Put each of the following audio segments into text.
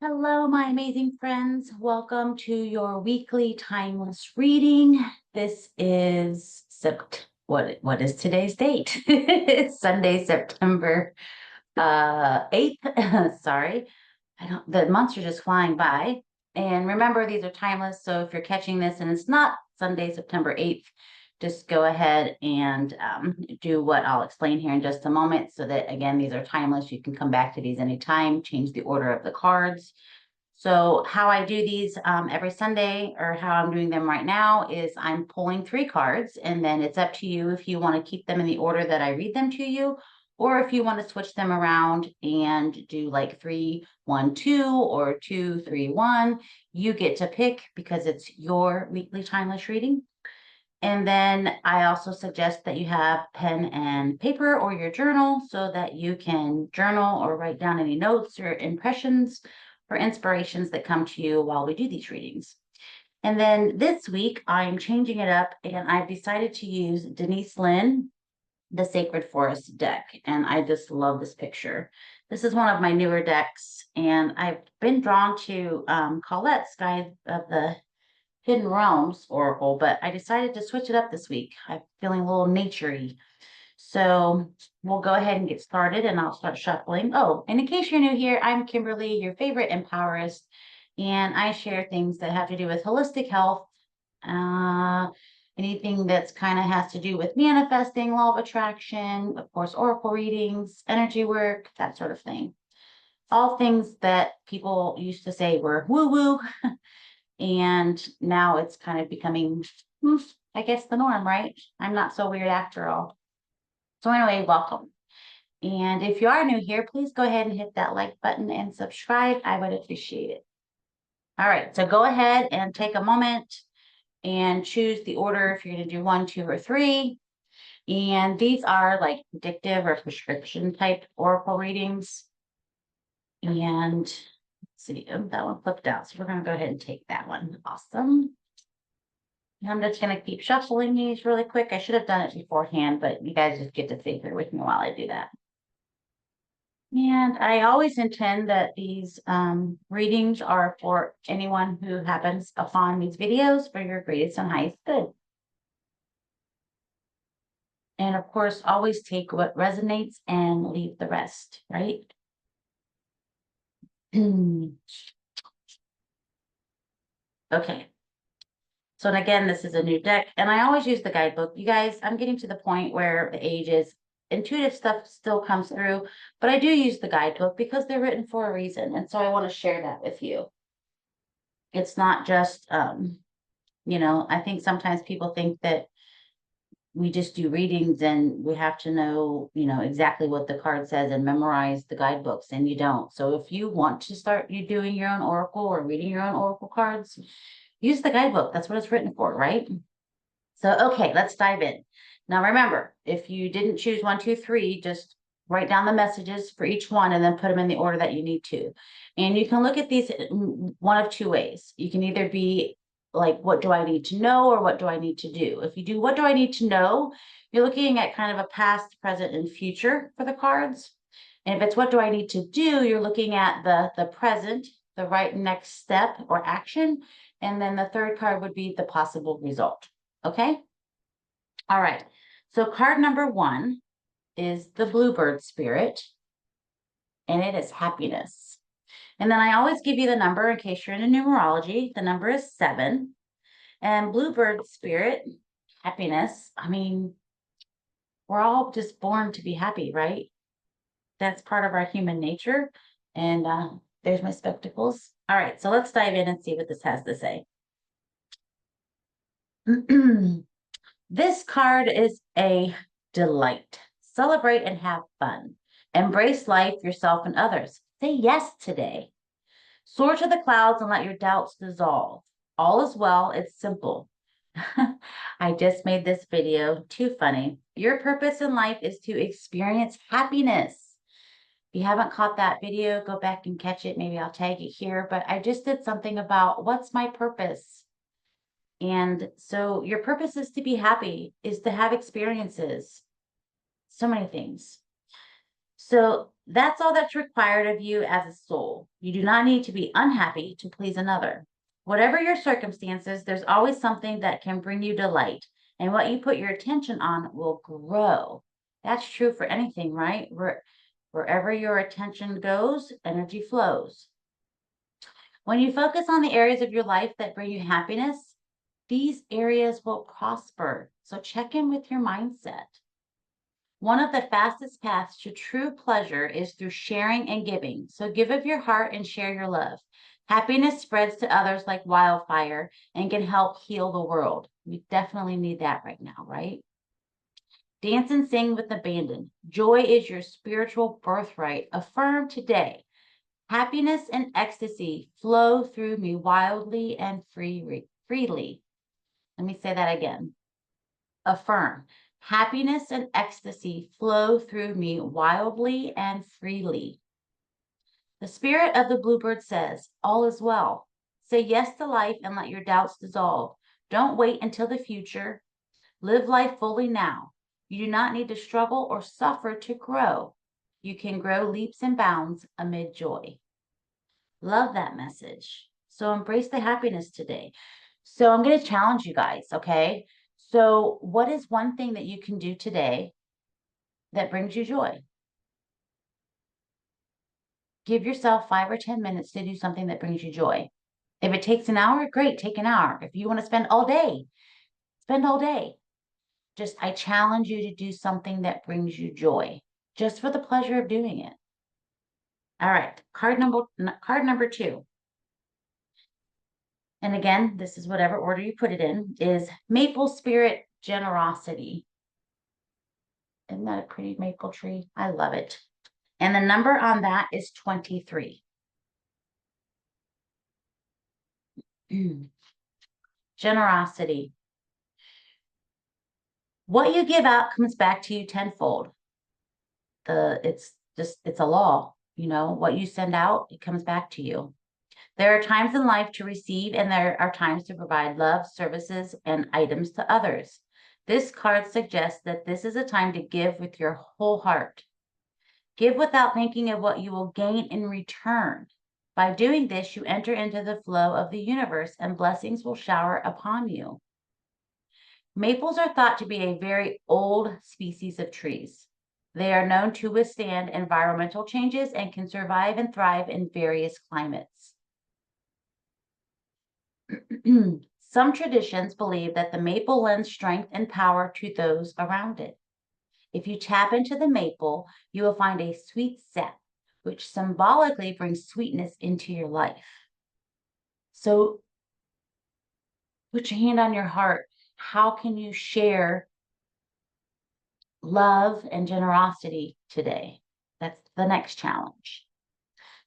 Hello, my amazing friends. Welcome to your weekly timeless reading. This is what is today's date? It's Sunday, September 8th. Sorry. I don't the months are just flying by. And remember, these are timeless. So if you're catching this and it's not Sunday, September 8th, just go ahead and do what I'll explain here in just a moment so that, again, these are timeless. You can come back to these anytime, change the order of the cards. So how I do these every Sunday, or how I'm doing them right now, is I'm pulling 3 cards, and then it's up to you if you want to keep them in the order that I read them to you, or if you want to switch them around and do like 3, 1, 2, or 2, 3, 1. You get to pick because it's your weekly timeless reading. And then I also suggest that you have pen and paper or your journal so that you can journal or write down any notes or impressions or inspirations that come to you while we do these readings. And then this week, I'm changing it up and I've decided to use Denise Linn, the Sacred Forest deck. And I just love this picture. This is one of my newer decks, and I've been drawn to Colette's Guide of the Hidden Realms Oracle, but I decided to switch it up this week. I'm feeling a little naturey. So we'll go ahead and get started and I'll start shuffling. Oh, and in case you're new here, I'm Kimberly, your favorite empowerist, and I share things that have to do with holistic health, uh, anything that's kind of has to do with manifesting, law of attraction, of course, oracle readings, energy work, that sort of thing. All things that people used to say were woo-woo, and now it's kind of becoming, I guess, the norm, right? I'm not so weird after all. So anyway, welcome. And if you are new here, please go ahead and hit that like button and subscribe. I would appreciate it. All right, so go ahead and take a moment and choose the order if you're going to do 1, 2, or 3. And these are like predictive or prescription type oracle readings. And let's see, that one flipped out. So we're going to go ahead and take that one. Awesome. And I'm just going to keep shuffling these really quick. I should have done it beforehand, but you guys just get to figure with me while I do that. And I always intend that these readings are for anyone who happens upon these videos for your greatest and highest good. And of course, always take what resonates and leave the rest, right? Okay. So, and again, this is a new deck, and I always use the guidebook. You guys, I'm getting to the point where the ages, intuitive stuff still comes through, but I do use the guidebook because they're written for a reason. And so I want to share that with you. It's not just, I think sometimes people think that we just do readings and we have to know, exactly what the card says and memorize the guidebooks, and you don't. So if you want to start you doing your own oracle or reading your own oracle cards, use the guidebook. That's what it's written for, right? So, okay, let's dive in. Now, remember, if you didn't choose 1, 2, 3, just write down the messages for each one and then put them in the order that you need to. And you can look at these one of 2 ways. You can either be like, what do I need to know, or what do I need to do? If you do, what do I need to know? You're looking at kind of a past, present, and future for the cards. And if it's what do I need to do, you're looking at the present, the right next step or action. And then the third card would be the possible result. Okay. All right. So card number 1 is the Bluebird spirit, and it is happiness. And then I always give you the number in case you're into numerology. The number is 7. And Bluebird spirit, happiness. I mean, we're all just born to be happy, right? That's part of our human nature. And there's my spectacles. All right. So let's dive in and see what this has to say. This card is a delight. Celebrate and have fun. Embrace life, yourself, and others. Say yes today. Soar to the clouds and let your doubts dissolve. All is well. It's simple. I just made this video. Too funny. Your purpose in life is to experience happiness. If you haven't caught that video, go back and catch it. Maybe I'll tag it here. But I just did something about what's my purpose. And so your purpose is to be happy, is to have experiences. So many things. So that's all that's required of you as a soul. You do not need to be unhappy to please another. Whatever your circumstances, there's always something that can bring you delight. And what you put your attention on will grow. That's true for anything, right? Wherever your attention goes, energy flows. When you focus on the areas of your life that bring you happiness, these areas will prosper. So check in with your mindset. One of the fastest paths to true pleasure is through sharing and giving. So give of your heart and share your love. Happiness spreads to others like wildfire and can help heal the world. We definitely need that right now, right? Dance and sing with abandon. Joy is your spiritual birthright. Affirm today. Happiness and ecstasy flow through me wildly and freely. Let me say that again. Affirm. Happiness and ecstasy flow through me wildly and freely. The spirit of the Bluebird says, all is well. Say yes to life and let your doubts dissolve. Don't wait until the future. Live life fully now. You do not need to struggle or suffer to grow. You can grow leaps and bounds amid joy. Love that message. So embrace the happiness today. So I'm going to challenge you guys, okay? So what is one thing that you can do today that brings you joy? Give yourself 5 or 10 minutes to do something that brings you joy. If it takes an hour, great, take an hour. If you want to spend all day, spend all day. Just, I challenge you to do something that brings you joy, just for the pleasure of doing it. All right, card number 2. And again, this is whatever order you put it in, is Maple Spirit Generosity. Isn't that a pretty maple tree? I love it. And the number on that is 23. Generosity. What you give out comes back to you tenfold. It's a law, what you send out, it comes back to you. There are times in life to receive, and there are times to provide love, services, and items to others. This card suggests that this is a time to give with your whole heart. Give without thinking of what you will gain in return. By doing this, you enter into the flow of the universe, and blessings will shower upon you. Maples are thought to be a very old species of trees. They are known to withstand environmental changes and can survive and thrive in various climates. Some traditions believe that the maple lends strength and power to those around it. If you tap into the maple, you will find a sweet sap, which symbolically brings sweetness into your life. So put your hand on your heart. How can you share love and generosity today? That's the next challenge.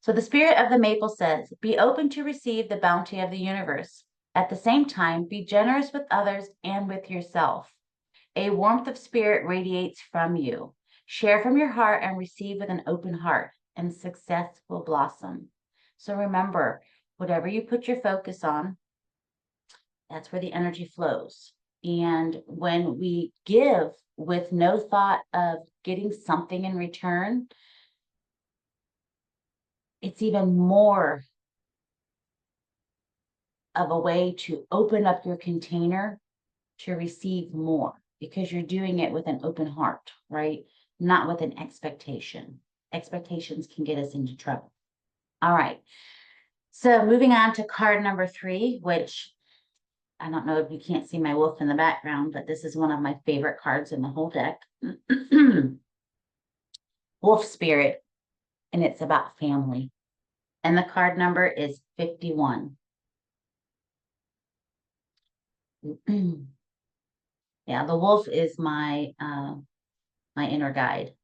So the spirit of the maple says, be open to receive the bounty of the universe. At the same time, be generous with others and with yourself. A warmth of spirit radiates from you. Share from your heart and receive with an open heart, and success will blossom. So remember, whatever you put your focus on, that's where the energy flows. And when we give with no thought of getting something in return, it's even more of a way to open up your container to receive more, because you're doing it with an open heart, right? Not with an expectation. Expectations can get us into trouble. All right. So moving on to card number 3, which I don't know if you can't see my wolf in the background, but this is one of my favorite cards in the whole deck. Wolf Spirit, and it's about family. And the card number is 51. Yeah, the wolf is my inner guide.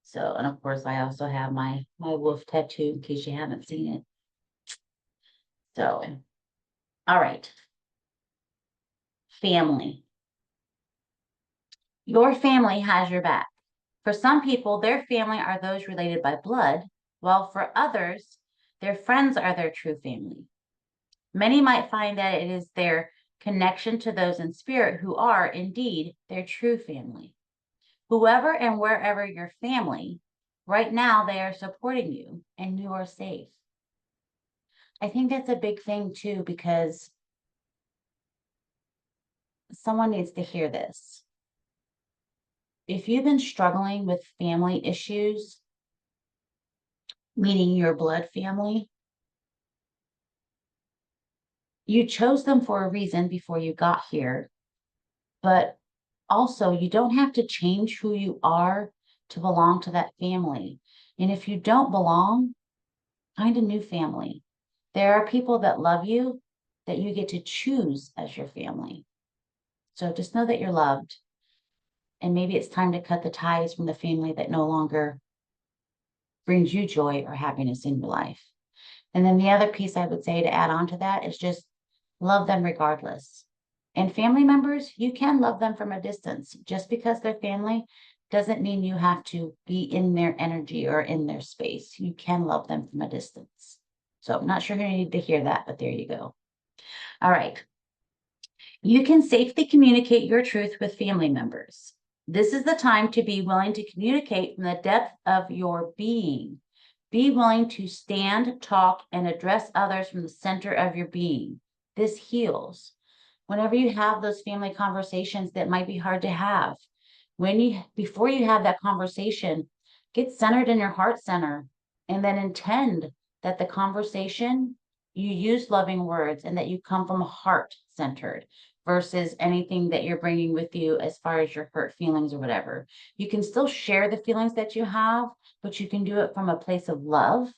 So, and of course, I also have my wolf tattoo in case you haven't seen it. So, all right. Family. Your family has your back. For some people, their family are those related by blood, while for others, their friends are their true family. Many might find that it is their connection to those in spirit who are indeed their true family. Whoever and wherever your family, Right now, they are supporting you and you are safe. I think that's a big thing too, because someone needs to hear this. If you've been struggling with family issues, meaning your blood family, you chose them for a reason before you got here, but also you don't have to change who you are to belong to that family. And if you don't belong, find a new family. There are people that love you that you get to choose as your family. So just know that you're loved. And maybe it's time to cut the ties from the family that no longer brings you joy or happiness in your life. And then the other piece I would say to add on to that is just love them regardless. And family members, you can love them from a distance. Just because they're family doesn't mean you have to be in their energy or in their space. You can love them from a distance. So I'm not sure who needed to hear that, but there you go. All right. You can safely communicate your truth with family members. This is the time to be willing to communicate from the depth of your being. Be willing to stand, talk, and address others from the center of your being. This heals. Whenever you have those family conversations that might be hard to have, before you have that conversation, get centered in your heart center and then intend that the conversation you use loving words and that you come from a heart centered versus anything that you're bringing with you as far as your hurt feelings or whatever. You can still share the feelings that you have, but you can do it from a place of love.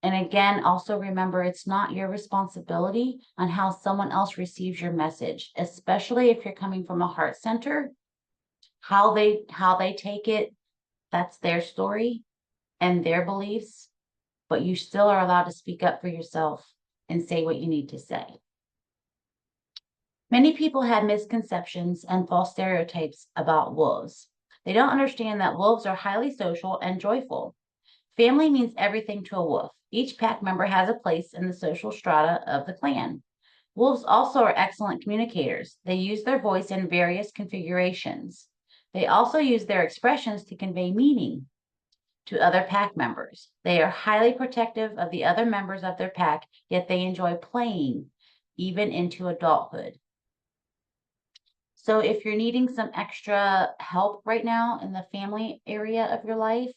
And again, also remember, it's not your responsibility on how someone else receives your message, especially if you're coming from a heart center. How they take it, that's their story and their beliefs, but you still are allowed to speak up for yourself and say what you need to say. Many people have misconceptions and false stereotypes about wolves. They don't understand that wolves are highly social and joyful. Family means everything to a wolf. Each pack member has a place in the social strata of the clan. Wolves also are excellent communicators. They use their voice in various configurations. They also use their expressions to convey meaning to other pack members. They are highly protective of the other members of their pack, yet they enjoy playing even into adulthood. So if you're needing some extra help right now in the family area of your life,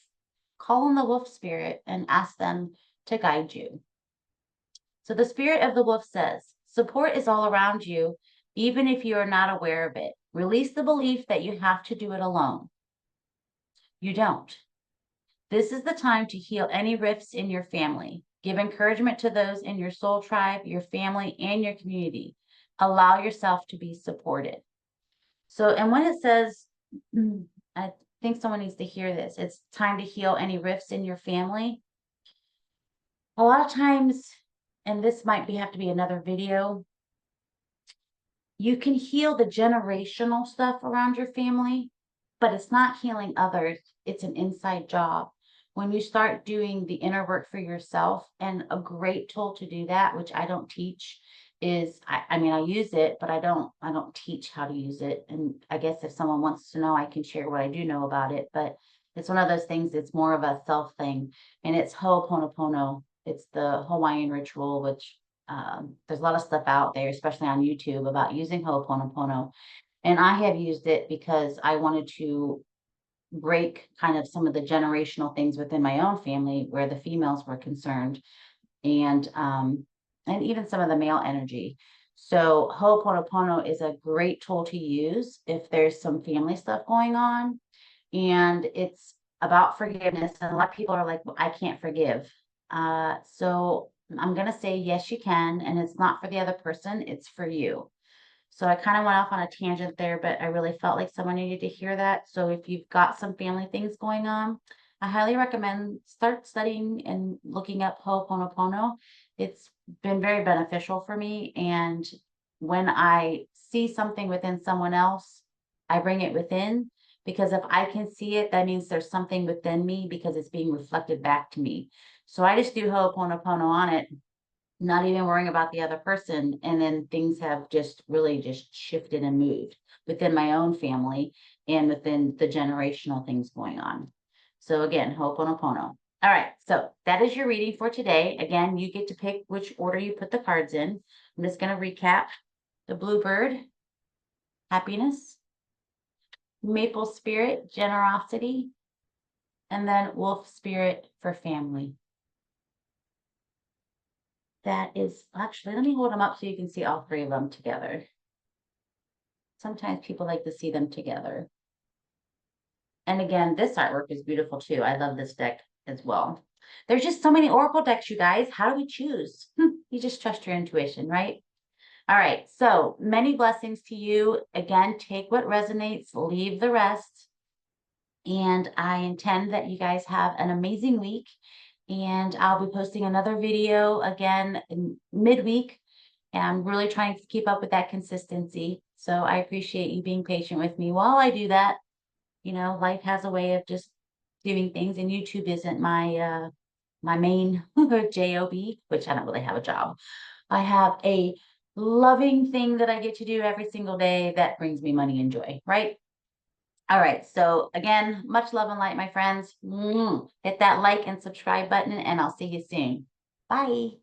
call on the wolf spirit and ask them to guide you. So the spirit of the wolf says, support is all around you, even if you are not aware of it. Release the belief that you have to do it alone. You don't. This is the time to heal any rifts in your family. Give encouragement to those in your soul tribe, your family, and your community. Allow yourself to be supported. So, and when it says, I think someone needs to hear this, it's time to heal any rifts in your family. A lot of times, and this might have to be another video, you can heal the generational stuff around your family, but it's not healing others. It's an inside job. When you start doing the inner work for yourself, and a great tool to do that, which I don't teach, is I mean, I use it, but I don't teach how to use it. And I guess if someone wants to know, I can share what I do know about it. But it's one of those things, it's more of a self thing. And it's Ho'oponopono. It's the Hawaiian ritual, which there's a lot of stuff out there, especially on YouTube, about using Ho'oponopono. And I have used it because I wanted to break kind of some of the generational things within my own family where the females were concerned, and even some of the male energy. So Ho'oponopono is a great tool to use if there's some family stuff going on, and it's about forgiveness. And a lot of people are like, well, I can't forgive. So I'm going to say, yes, you can. And it's not for the other person, it's for you. So I kind of went off on a tangent there, but I really felt like someone needed to hear that. So if you've got some family things going on, I highly recommend start studying and looking up Ho'oponopono. It's been very beneficial for me. And when I see something within someone else, I bring it within, because if I can see it, that means there's something within me because it's being reflected back to me. So I just do Ho'oponopono on it, not even worrying about the other person. And then things have just really just shifted and moved within my own family and within the generational things going on. So again, Ho'oponopono. All right, so that is your reading for today. Again, you get to pick which order you put the cards in. I'm just going to recap. The Bluebird, happiness. Maple spirit, generosity. And then wolf spirit for family. That is, actually, let me hold them up so you can see all three of them together. Sometimes people like to see them together. And again, this artwork is beautiful too. I love this deck as well. There's just so many Oracle decks, you guys. How do we choose? You just trust your intuition, right? All right. So many blessings to you. Again, take what resonates, leave the rest. And I intend that you guys have an amazing week. And I'll be posting another video again in midweek. And I'm really trying to keep up with that consistency. So I appreciate you being patient with me while I do that. You know, life has a way of just doing things, and YouTube isn't my my main job, which I don't really have a job. I have a loving thing that I get to do every single day that brings me money and joy, right? All right. So again, much love and light, my friends. Hit that like and subscribe button, and I'll see you soon. Bye.